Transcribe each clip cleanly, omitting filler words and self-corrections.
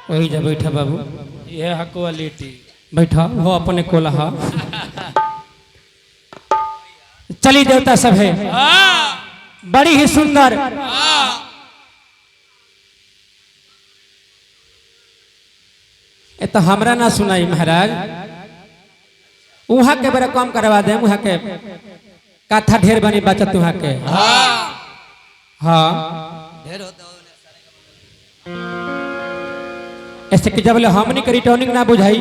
वही जा बैठा बाबू, ये है क्वालिटी। बैठा हो अपने कोला हा। चली देवता सब है, बड़ी ही सुंदर। ये तो हमरा ना सुनाई महाराज, वहां के बड़ा कम करवा दे। वहां के कथा ढेर बनी बचत वहां के। हाँ ढेर होता ऐसे कि जब ले हमनी के रिटर्निंग ना बुझाई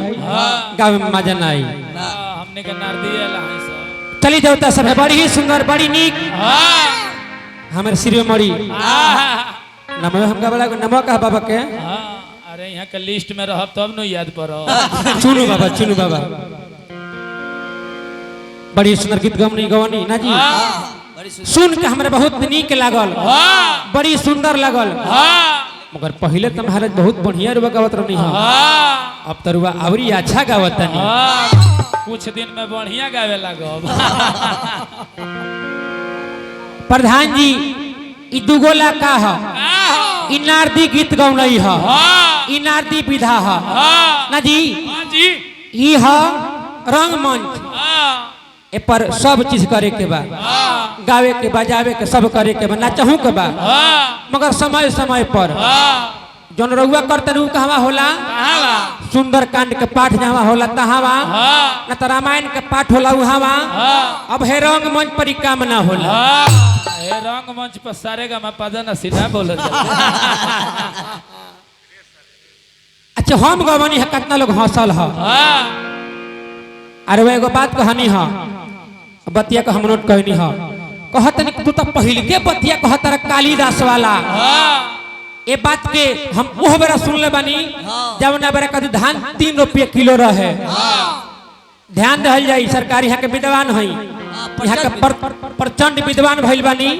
गाँव में मजा ना आई। हमने के नार दिए लाही सब। चली देवता सब है, बड़ी ही सुंदर, बड़ी नीक। हमारे शिरोमणि नमो, हमका बड़ा नमो कहा बाबा के। अरे यहाँ के लिस्ट में रह तब न याद पड़ो। चुनू बाबा, चुनू बाबा, बड़ी सुंदर गीत गवनी गवनी ना जी। सुन के हमारे बहुत नीक लागल, बड़ी सुंदर लागल। मगर पहले तो महाराज बहुत बढ़िया रुआ गावत रहनी है, अब तो रुआ आवरी अच्छा गावत नहीं। कुछ दिन में बढ़िया गावे लगो। प्रधान जी ई दुगोला का है, ई नारदी गीत गौनई है, ई नारदी विधा है ना जी। ई है रंगमंच, ए पर सब चीज करे के बा, गावे के बजावे के सब करे के बा, नाचहू के बा। मगर समय समय पर जौन रउआ करते रहू कहवा होला, सुंदर कांड के पाठ जहाँ होला तहावा, न तो रामायण के पाठ होला उहावा। अब हे रंग मंच पर काम ना होला। हे रंग मंच पर सारेगा मैं पदा न सीधा बोल। अच्छा हम गवनी है, कितना लोग हंसल है। अरे वो एगो बात कहनी है, बतिया को हम नोट कहनी है। कहत नहीं तू तो पहले के बतिया कहत रहा कालिदास वाला। ये बात के हम वो बेरा सुन ले बानी जब ना बेरा कभी धान 3 रुपये किलो रहे। ध्यान रहल जाई, सरकार यहाँ के विद्वान है, यहाँ के प्रचंड विद्वान भइल बानी।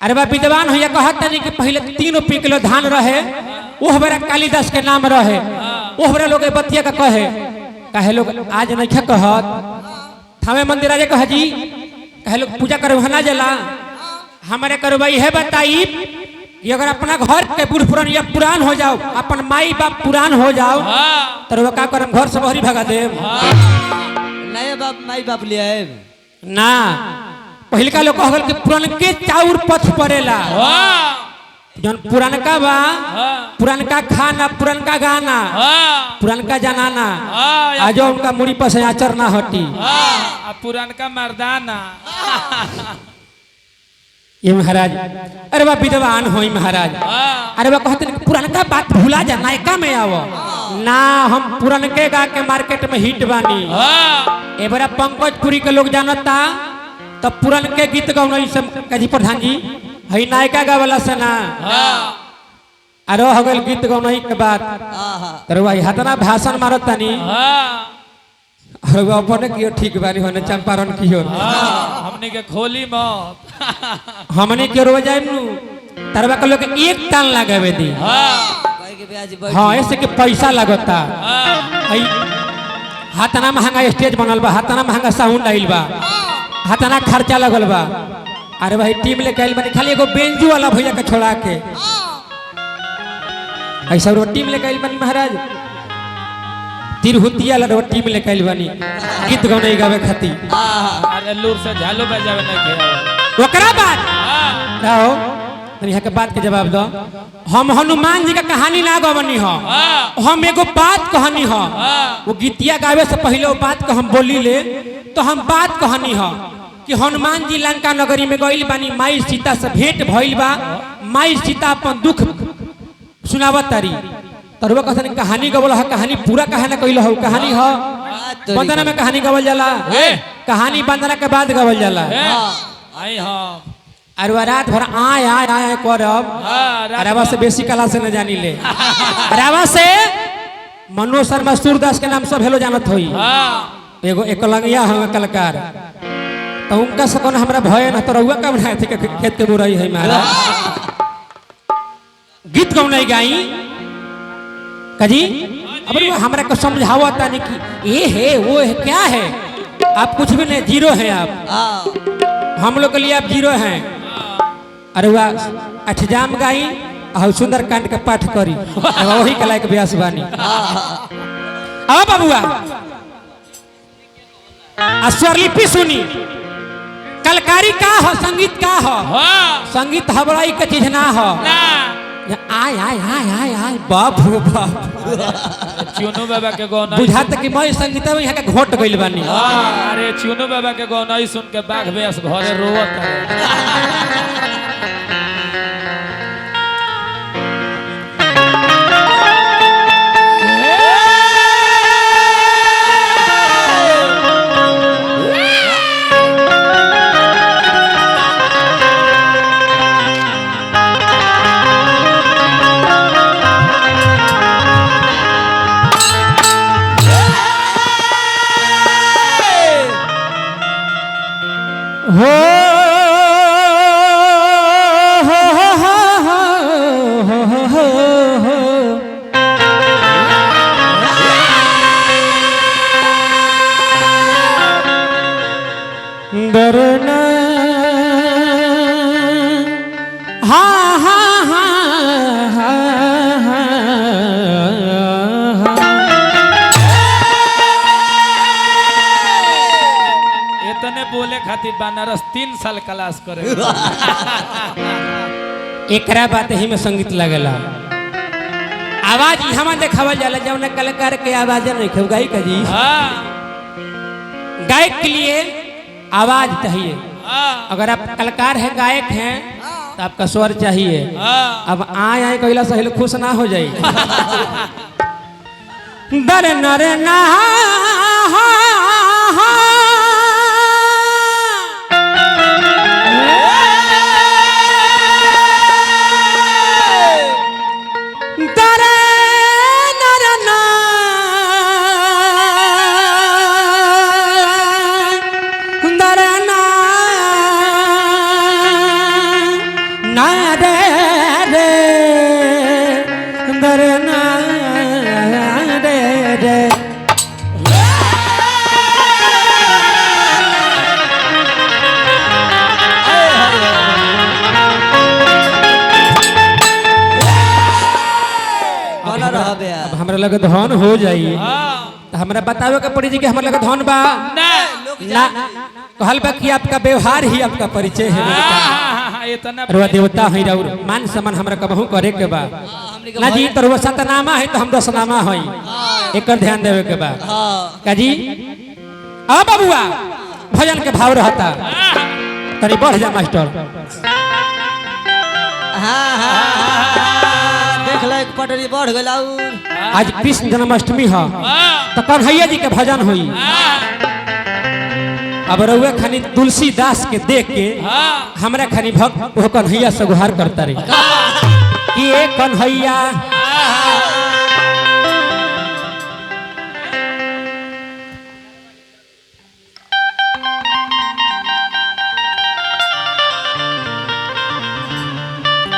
अरे बा विद्वान है, कहत नहीं कि पहले 3 रुपये किलो धान रहे, वो बेरा कालिदास के नाम रहे। वो बेरा लोग बतिया का कहे लोग आज नहीं कहत थावे मंदिर आजे कह जी, कहे लोग पूजा करे ना जला। हमारे करो भाई है बताई कि अगर अपना घर के बूढ़ पुरान या पुरान हो जाओ, अपन माई बाप पुरान हो जाओ, तो का करम घर से बहरी भगा देव। नए बाप माई बाप ले आए ना। पहिलका लोग कहल कि पुरान के चाउर पथ पड़ेला, जन पुरानका बा, पुरानका खाना, पुरानका गाना, पुरानका जनाना, आज उनका मुड़ी पर से आचर ना हटी। पुरानका मर्दाना। ये महाराज अरे बा विद्वान हो महाराज। अरे बा कहते पुरानका बात भूला जा, नायका में आवो ना। हम पुरानके गा के मार्केट में हिट बानी। ए बड़ा पंकजपुरी के लोग जानता, तो पुरानके गीत गौन जी प्रधान जी हई नायका गावला से ना। अरे हो गल गीत गौन के बात, तो वही हतना भाषण मारत तनी। अरे वो अपने कियो ठीक बारी होने चंपारण कियो। हमने के खोली मत। हमने के रो जाए नु तरवा के लोग एक टान लगावे दी। हाँ ऐसे के पैसा लगता। हाथना महंगा स्टेज बनल बा, हाथना महंगा साउंड आइल बा, हाथना खर्चा लगल बा। अरे भाई टीम लेके आइल बनी, खाली एगो बेंजू वाला भैया के छोड़ा के ऐसा रो टीम लेके आइल बनी महाराज। तिरहुतिया ला टीम लेके आइल बनी गीत गौने गावे खाती। अरे लूर से झालो बजावे ना के ओकरा बात रहो यहाँ के बात के जवाब दो। हम हनुमान जी का कहानी ना गवनी हो, हम एगो बात कहनी हो। वो गीतिया गावे से पहले वो बात को हम बोली ले, तो हम बात कहनी हो कि हनुमान जी लंका नगरी में गइल बानी, माई सीता से भेंट भइल बा। माई सीता अपन दुख सुनावत तारी, तरवा कहते कहानी गवल है। कहानी पूरा कहे ना कहल हो, कहानी हो वंदना में कहानी गवल जाला, कहानी वंदना के बाद गवल जाला। आई हम अरे रात भर आय आय आय करब। अरवा से बेसी कला से न जानी ले। अरवा से मनोज शर्मा सूरदास के नाम सब हेलो जानत होई। एगो एकलंगिया हम कलाकार, तो उनका से कौन हमरा भय न, तो रहुआ का बनाए थे खेत के मुरई है महाराज। गीत गौनाई गाई कजी। अब हमरा को समझावता नहीं कि ये है वो है, क्या है आप कुछ भी नहीं, जीरो है आप। हम लोग के लिए आप जीरो हैं। अरे वाह अठजाम गाई आ सुंदर कांड के पाठ करी वही के लायक व्यास बानी आ बाबुआ आ स्वरलिपि सुनी कलकारी का हो संगीत का हो संगीत हबड़ाई के चीज ना हो आय आय आय आय आय बाप रे बाप चुनो बाबा के गाना बुझात कि मैं संगीत में यहाँ के घोट गइल बानी अरे चुनो बाबा के गाना सुन के बाघ व्यास घरे रोवत है हो डरना हाँ हाँ हाँ हाँ इतने बोले खातिर बनारस 3 साल क्लास करे एकरा बात ही में संगीत लगेला आवाज यहाँ देखावल जाला जब कलाकार के आवाज नहीं खे गायक जी गायक के लिए आवाज चाहिए अगर आप कलाकार है गायक हैं तो आपका स्वर चाहिए अब आए आए कहला सहेल खुश ना हो जाए दर नर ना हमरा लगे धन हो जाई तो हमरा बतावे के पड़ी जी कि हमरा लगे धन बा ना कहल बा कि आपका व्यवहार ही आपका परिचय है इतना रुआ देवता है राउर मान सम्मान हमरा कबहू करे के बा ना जी तो रुआ सतनामा है तो हम दसनामा है एक ध्यान देवे के बा का जी आ बाबुआ भजन के भाव रहता तनी बढ़ जा मास्टर पटरी बढ़ गया आज कृष्ण जन्माष्टमी है तो कन्हैया जी के भजन हुई अब रउआ खानी तुलसीदास के देख के हमरा खानी भक्त वो कन्हैया से गुहार करता रही कि ए कन्हैया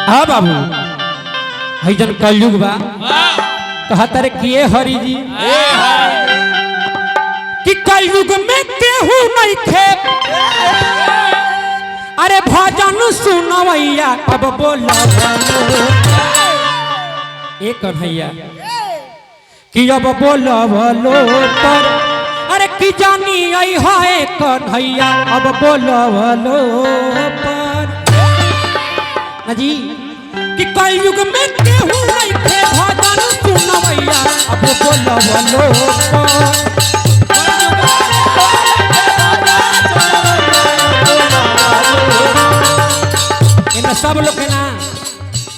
हाँ बाबू हईजन कलयुग बा कहता रे किए हरि जी कि कलयुग में केहू नहीं खे अरे भजन सुनवैया अब बोला ए कन्हैया कि अब बोला बोलो पर अरे की जानी आई है कन्हैया अब बोला बोलो पर ना जी कि कलयुग में केहू नहीं थे भजन सुनवैया अब बोलो बोलो इन सब लोग के ना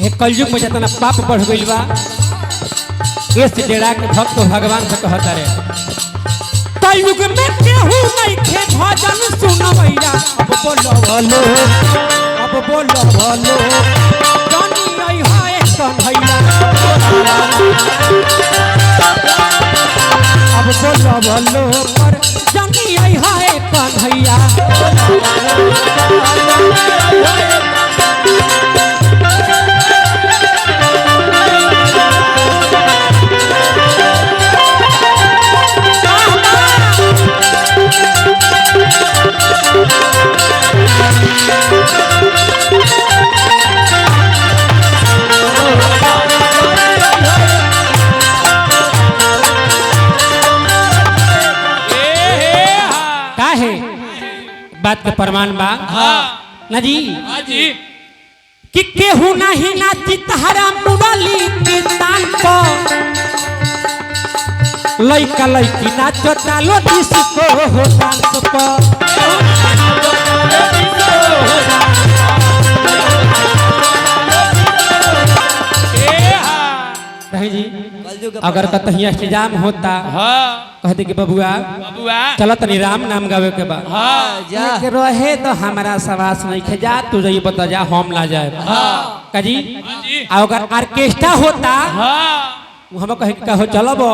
ये कलयुग में जितना पाप बढ़ गई बा इस डेरा के भक्त भगवान से कहता रे कलयुग में केहू नहीं थे भजन सुनवैया अब बोलो बोलो अब बोलो बोलो कन्हैया अब बोलो बोलो पर जानी आई है कन्हैया बात के प्रमाण बा हाँ ना जी हाँ जी कि केहू नहीं नाची तहरा मुरली के तान पर लइका लइकी नाचो तालो डिस्को हो डांस पर रही जी कलयुग के अगर कतही इंतजाम होता हाँ कहते कि बबुआ बबुआ चलो तनी राम नाम गावे के बा हाँ जा के रहे तो हमारा सवास नहीं खे जा तू जई बता जा हम ना जाए काजी हाँ जी आ अगर ऑर्केस्ट्रा होता हाँ हम कहे कि कहो चलो बो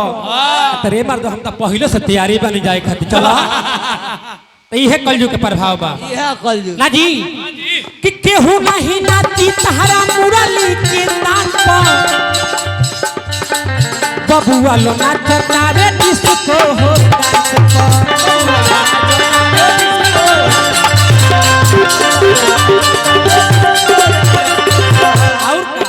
तेरे मार दो हम तो पहले से तैयारी बनी जाए खातिर चलो तो इहे कलयुग के प्रभाव बा यह कलयुग ना जी कि केहू नहीं नाची तहरा मुरली के तान पर बबुआ लो नाच तारे डिस्को हो डांस पर और का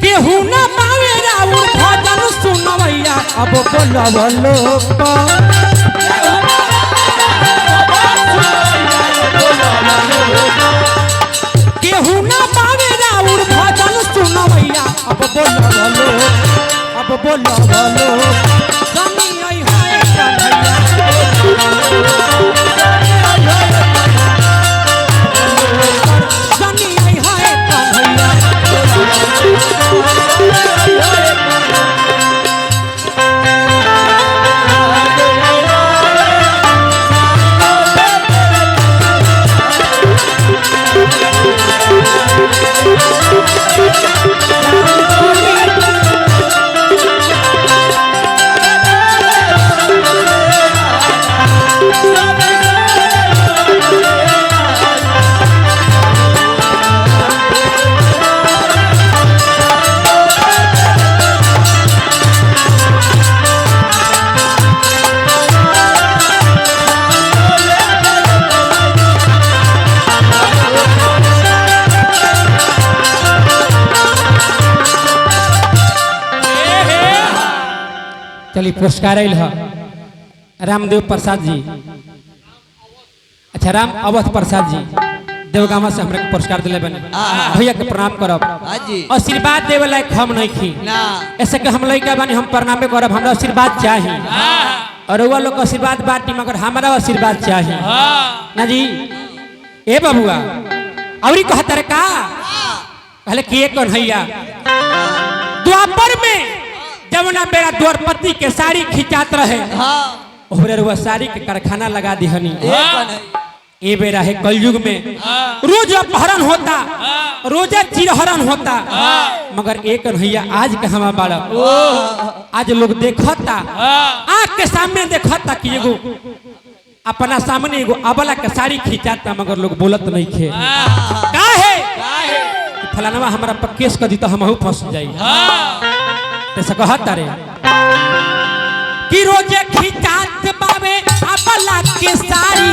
केहू ना पावे राउर भजन सुनवैया अब बोलो केहू ना पावे राउर भजन सुनवैया अब बोलो सनी आई हाय सनी आई हाय कन्हैया चलिए पुरस्कार आयल है रामदेव प्रसाद जी अच्छा राम अवध प्रसाद जी देवगामा से हमरा के पुरस्कार दिले बने भैया के प्रणाम करब हाँ जी आशीर्वाद देवे लायक हम नहीं खी ना ऐसे के हम लइका बनी हम प्रणाम करब हमरा आशीर्वाद चाहिए और वो लोग आशीर्वाद बाटी मगर हमारा आशीर्वाद चाहिए ना जी ए बबुआ औरी कहत रे का कहले कि एक कन्हैया द्वापर में जमुना बेरा द्वारपति के साड़ी खिंचात रहे हाँ ओहरे रुआ साड़ी के कारखाना लगा दिहनी एक कन्हैया ए बेरा है कलयुग में रोज अपहरण होता रोज चिरहरण होता मगर एक कन्हैया आज के हमारा बालक आज लोग देखता आँख के सामने देखता कि एगो अपना सामने एगो अबला के साड़ी खिंचाता मगर लोग बोलत नहीं खे काहे फलाना हमारा पर केस कर दी तो हम फंस जाई ऐसा कहता रे कि रोजे खिंचात बावे अबला के साड़ी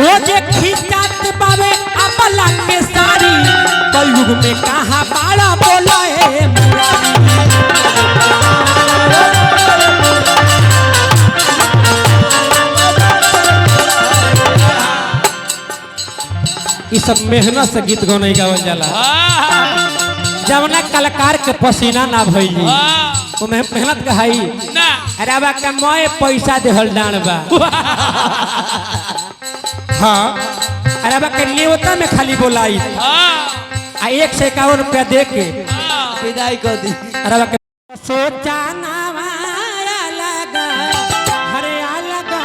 रोजे खिंचात बावे अबला के साड़ी कलयुग में कहाँ बाड़ा बोला है ये सब मेहनत से गीत गौने गावल जाला जवना कलाकार के पसीना ना भइल वो मेहनत कहाई अरे बा के मोए पैसा देहल डाण बा हाँ अरे बा के नेवता में खाली बोलाई आ 151 रुपया दे के विदाई कर दी अरे बा के सोचा ना वाया लगा हरे आ लगा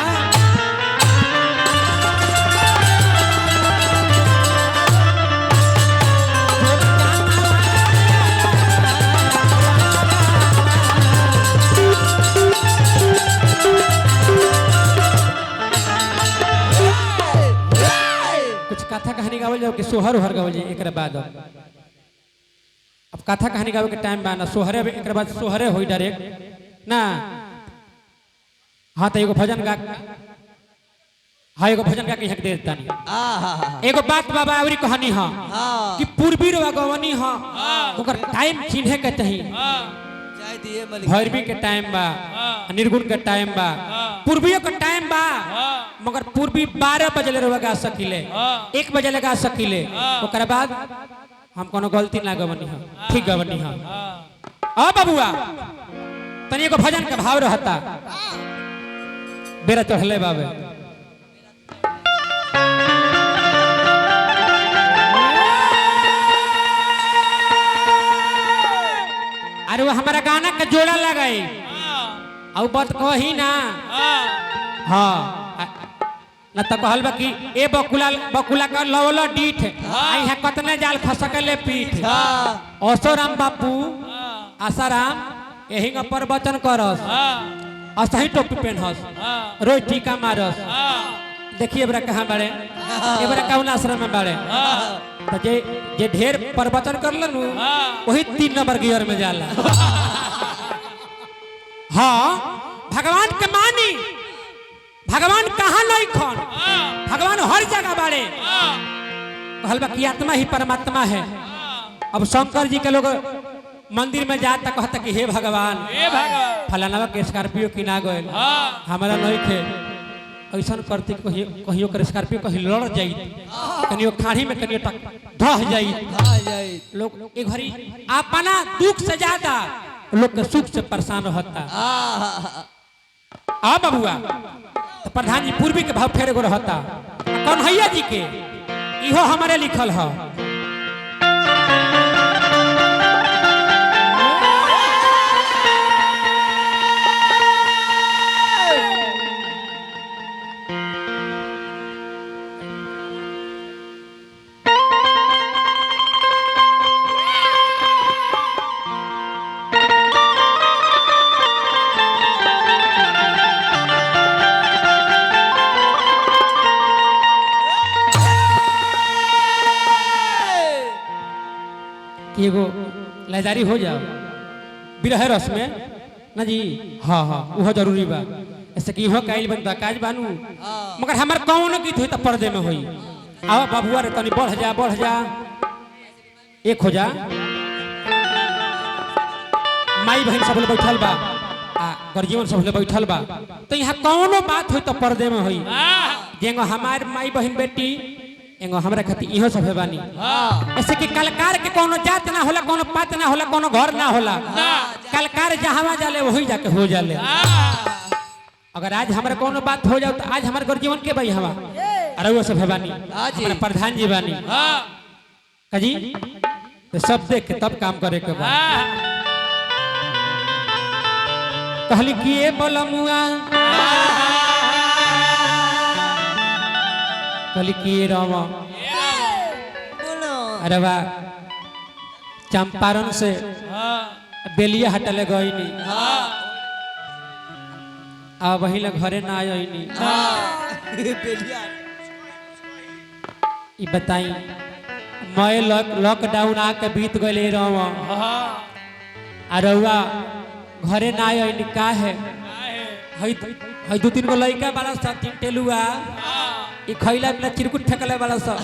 कुछ कथा कहानी गावल जाओ कि सोहर उहर गावल जाए एक बाद अब कथा कहानी गावे के टाइम बा ना सोहरे एक बाद सोहरे होई डायरेक्ट ना हाँ तो एगो भजन गा हाँ एगो भजन गा के यहाँ के दे देता नहीं एगो बात बाबा आवरी कहानी हाँ कि पूर्वी रो गवनी हाँ ओकर टाइम चिन्हे के चाहिए गाय दिए मलिक भैरवी के टाइम बा, निर्गुण के टाइम बा, पूर्वियों के टाइम बा, मगर पूर्वी 12 बजे ले गा सकिले, 1 बजे ले गा सकिले, ओकर बाद हम कोनो गलती ना गवनी है, ठीक गवनी है। आ बबुआ तनी एगो भजन के भाव रहता, बेरा चढ़ले बाबे अरे वो हमारा गाना का जोड़ा लगाई और बात कही ना हाँ न तो कहल बा कि ए बकुला बकुला का लवला डीठ आई है कतने जाल खसकले पीठ असोराम बापू आसाराम यही का प्रवचन करस असही टोपी पहनस रोज टीका मारस देखिए बरा कहाँ बाड़े ए बरा कौन आश्रम में बाड़े तो जे ढेर प्रवचन कर लन वही 3 नंबर गियर में जाला। हाँ भगवान के मानी, भगवान कहाँ नहीं खन, भगवान हर जगह बाड़े। कहल बा कि आत्मा ही परमात्मा है। अब शंकर जी के लोग मंदिर में जाता कहता कि हे भगवान फलाना के स्कॉर्पियो किना गए हमारा नहीं थे ऐसा करते कहियो कर स्कॉर्पियो कहीं लड़ जाई कनियो खाड़ी में कनियो ढह जाई लोग एक घड़ी अपना दुख से ज्यादा लोग के सुख से परेशान रहता। आ बबुआ तो प्रधान जी पूर्वी के भाव फेर एगो रहता कन्हैया जी के इहो हमारे लिखल है। एगो लाइदारी हो जाओ बिरह रस में ना जी। हाँ हाँ वो जरूरी बा ऐसे कि हो काइल बनता काज बानू मगर हमार कौन गीत हुई तो पर्दे में हुई। आओ बाबुआ रे तनी बढ़ जा एक हो जा माई बहन सब लोग बैठल बा गर्जीवन सब लोग बैठल बा तो यहाँ कौनो बात हुई तो पर्दे में हुई। जेंगो हमार माई बहन बेटी एगो हमरा खातिर इहो सब बानी ऐसे कि कलकार के कोनो जात ना होला, कोनो पात ना होला, कोनो घर ना होला, कलकार जहां जाले वही जाके हो जाले। अगर आज हमरा कोनो बात हो जाओ तो आज हमारे गर्जीवन के भाई हवा अरे वो सब बानी हमारे प्रधान जी बानी कजी तो सब देख के तब काम करे के बाद कहली कि ए बोलमुआ कहली कि रामा अरे वाह चंपारण से बेलिया हटले गईनी आ वही लग घरे ना आईनी ई बताई मैं लॉकडाउन आके बीत गए रामा अरुआ घरे ना आईनी का है हई 2-3 गो लड़का वाला सा 3 टेलुआ ई खैला बिना चिरकुट फेंकले वाला सा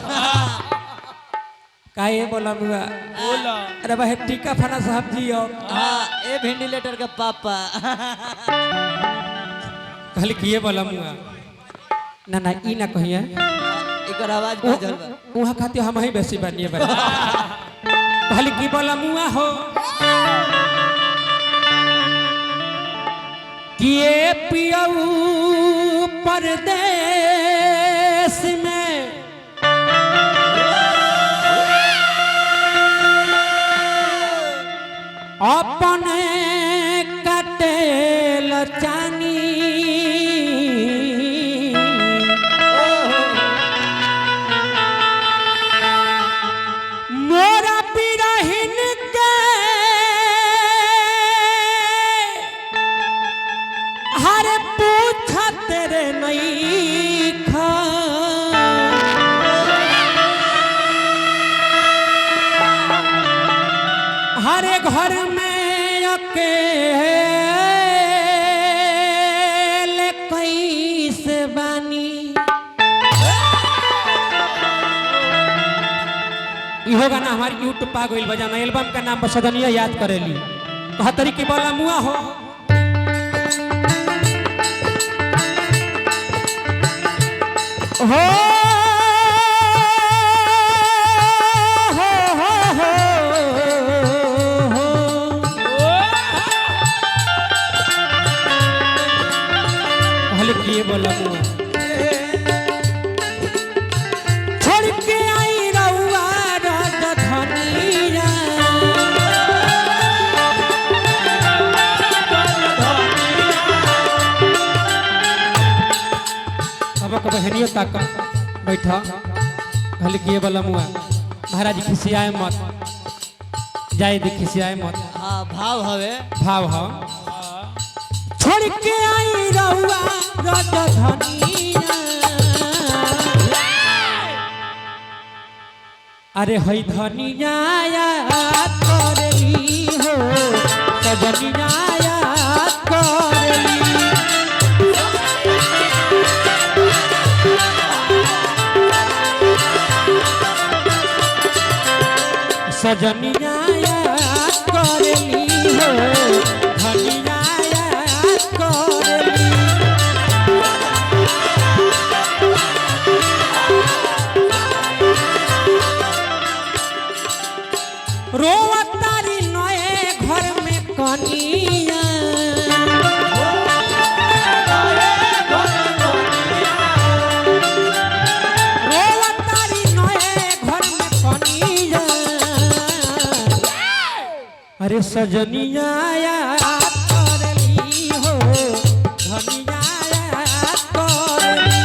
काहे बोला मुआ बोला अरे भाई टीका फना साहब जी और ए वेंटिलेटर का पापा कहल किए बोला मुआ ना ना ई ना कहिए एकर आवाज बजल बा उहा खातिर हम ही बेसी बनिए बा कहल की बोला मुआ हो किए पियऊ परदेश में अपने कटेल चानी मोरा बिरहिन के हर पूछा तेरे नहीं खा हरे घर में अकेले कैसे बानी इहो गाना हमारे यूट्यूब पा गई बजाना एल्बम का नाम बसदनिया याद करेली कहा तरीके बोला मुआ हो हो ये बोला मुआ छोड़ के आई रउआ राजधानिया अब बहनियों तक बैठा कहल कि ये बोला मुआ महाराज खिसियाए मत जाए दी खिसियाए मत हाँ भाव हवे भाव हो छोड़ के आई रउआ राजधानिया अरे हई धनिया याद करली हो सजनिया याद करली सजनिया याद करली हो धनिया याद करली रोवतारी नए घर में कनिया रोवतारी नए घर में कनिया अरे सजनिया याद करली हो धनिया याद करली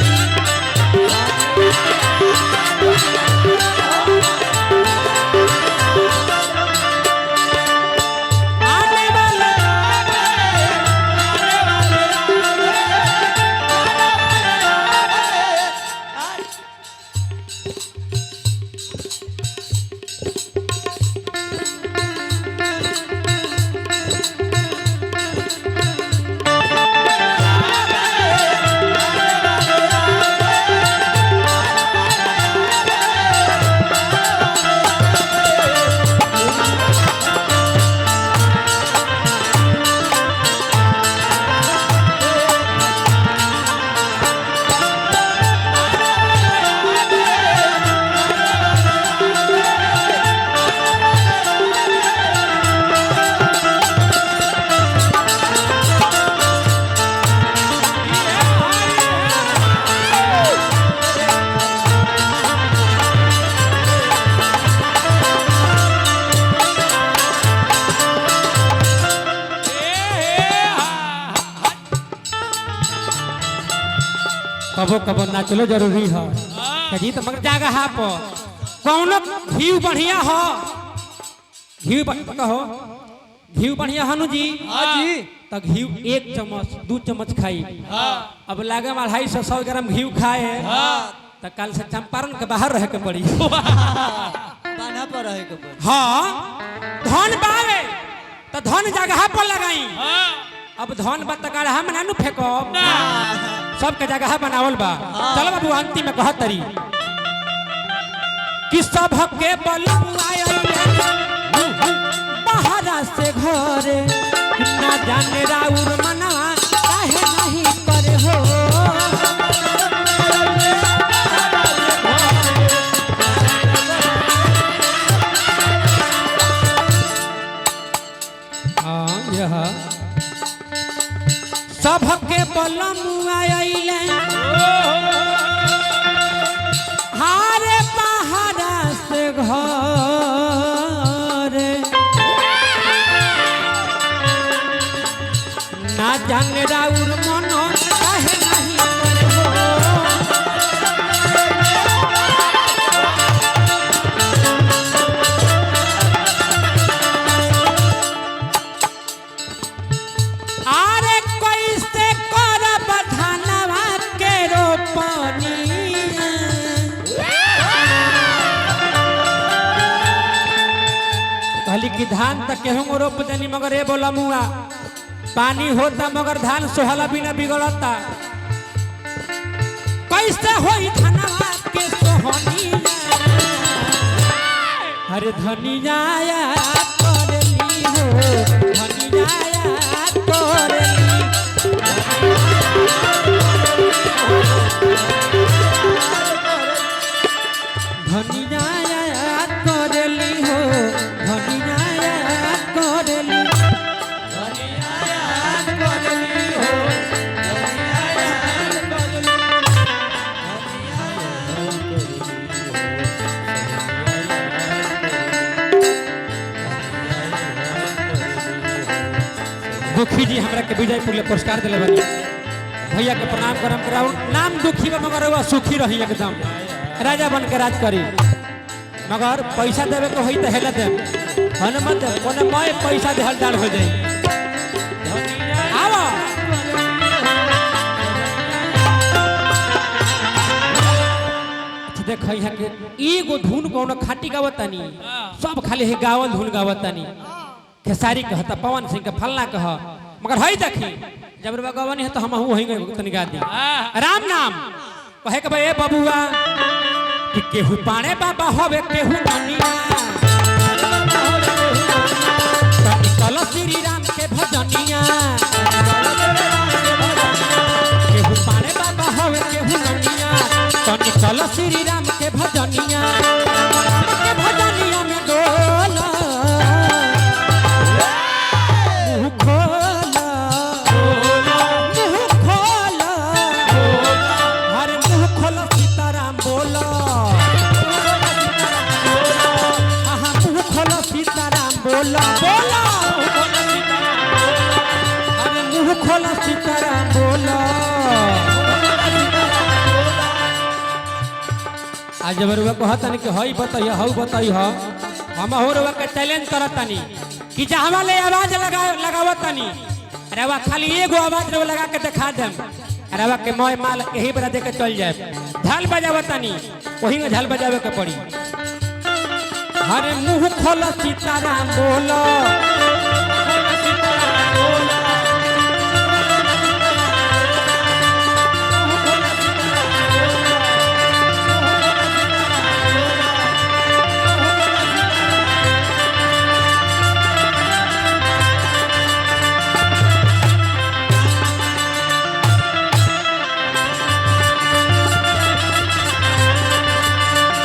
कबो कबो नाचलो जरूरी है जी तो मगर जागा हा पर कौनो घी बढ़िया हो घी कहो घी बढ़िया हनु जी हाँ जी तो घी 1 चम्मच 2 चम्मच खाई अब लागे 250 ग्राम घी खाए तो कल से चंपारण के बाहर रह के पड़ी बाना पर रहे के पड़ी हाँ धन बावे तो धन जगह पर लगाई अब धन बतकाल हम ना फेंको सबके जगह बनावल बा चलो बाबू अंतिम में कहत तरी कि सब के बलुआया बाहरा से घरे ना जाने राउर मनवा काहे नहीं करे हो हाँ यह सबके बलमुआ आइले हारे पहाड़ा से घर ना जाने राउर मन काहे नहीं करे हो कि धान तक केहू रोप देनी मगर ए बोला मुआ पानी होता मगर धान सोहला बिना बिगड़ता कैसे होई धनवा के सोहनिया हरे धनिया याद करली हो धनिया धनिया याद करेली हो धनिया याद करेली धनिया याद करेली हो धनिया याद करेली दुखी जी हमरा के विजयपुर ले पुरस्कार दिले बनी भैया के प्रणाम करम कराऊ नाम दुखी बा मगर वो सुखी रही एकदम राजा बन के राज करी मगर पैसा देवे को होई त हेला दे हनुमत कोने मैं पैसा दे हलदार हो जाई आवा देख यहाँ के एगो धुन कोनो खाटी गावतानी सब खाली है गावल धुन गावतानी खेसारी कहता पवन सिंह के फलना कह मगर हई देखी जब गवानी है तो हम हूँ वही तनी गा दी राम नाम कहे के भाई बबुआ कि केहू पाणे बाबा होवे केहू दुनिया कल श्री राम के भजनिया केहू पाणे बाबा होवे केहू दुनिया कल श्री राम के भजनिया में डोला मुँह खोला मुँह खोला हरे मुँह खोला सीताराम बोला मुँह खोला सीताराम बोला बोला अरे मुँह खोला सीताराम बोला आज बरुआ कहतनी कि हई बताइए हऊ बताई ह हम हो के चैलेंज करतनी कि जहाँ ले आवाज लगावतनी अरे वह खाली एगो आवाज लगा के दिखा देम अरे वह के मोय माल यही बड़ा दे के चल जाए झाल बजावतनी वही में झाल बजावे के पड़ी हरे मुँह खोला सीताराम बोलो